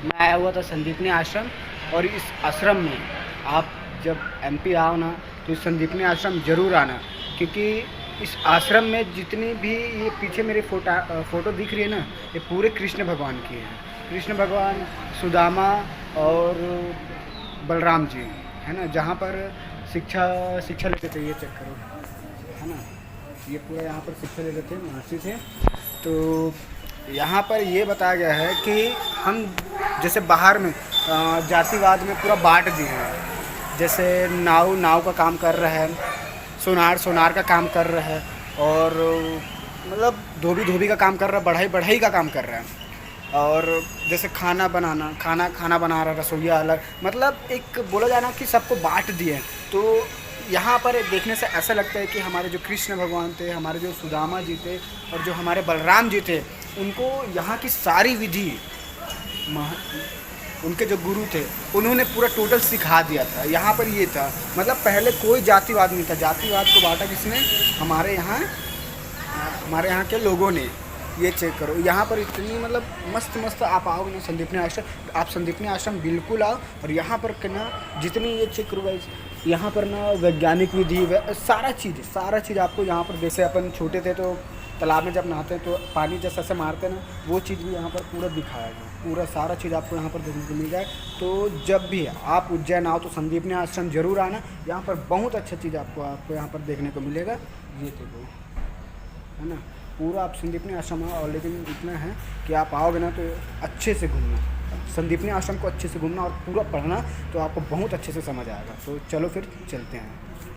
मैं आया हुआ था संदीपनी आश्रम। और इस आश्रम में आप जब एमपी आओ ना तो इस संदीपनी आश्रम ज़रूर आना, क्योंकि इस आश्रम में जितनी भी ये पीछे मेरी फ़ोटो दिख रही है ना, ये पूरे कृष्ण भगवान की है। कृष्ण भगवान, सुदामा और बलराम जी, है ना, जहाँ पर शिक्षा शिक्षा लेते थे। ये चेक करो, है ना, ये पूरा यहाँ पर शिक्षा लेते थे, महर्षि थे। तो यहाँ पर ये बताया गया है कि हम जैसे बाहर में जातिवाद में पूरा बांट दिए हैं। जैसे नाव नाव का काम कर रहा है, सोनार सोनार का काम कर रहा है, और मतलब धोबी धोबी का काम कर रहा है, बढ़ई बढ़ई का काम कर रहा है। और जैसे खाना बनाना, खाना बना रहा है, रसोईया अलग, मतलब एक बोला जाए ना कि सबको बांट दिए। तो यहाँ पर देखने से ऐसा लगता है कि हमारे जो कृष्ण भगवान थे, हमारे जो सुदामा जी थे और जो हमारे बलराम जी थे, उनको यहाँ की सारी विधि उनके जो गुरु थे उन्होंने पूरा टोटल सिखा दिया था। यहाँ पर ये था, मतलब पहले कोई जातिवाद नहीं था। जातिवाद को बांटा किसने? हमारे यहाँ के लोगों ने। ये चेक करो, यहाँ पर इतनी मतलब मस्त मस्त आप आओगे ना संदीपनी आश्रम, आप संदीपनी आश्रम बिल्कुल आओ। और यहाँ पर ना जितनी ये चेक करो गाइस, यहाँ पर ना वैज्ञानिक विधि सारा चीज़ आपको यहाँ पर। जैसे अपन छोटे थे तो तालाब में जब नहाते हैं तो पानी जैसे ऐसे मारते हैं ना, वो चीज़ भी यहाँ पर पूरा दिखाया गया। पूरा सारा चीज़ आपको यहाँ पर देखने को मिल जाए। तो जब भी आप उज्जैन आओ तो संदीपनी आश्रम जरूर आना। यहाँ पर बहुत अच्छा चीज़ आपको यहाँ पर देखने को मिलेगा। ये देखो, है ना, पूरा आप संदीपनी आश्रम आओ। और लेकिन इतना है कि आप आओगे ना तो अच्छे से घूमना, संदीपनी आश्रम को अच्छे से घूमना और पूरा पढ़ना, तो आपको बहुत अच्छे से समझ आएगा। तो चलो फिर चलते हैं।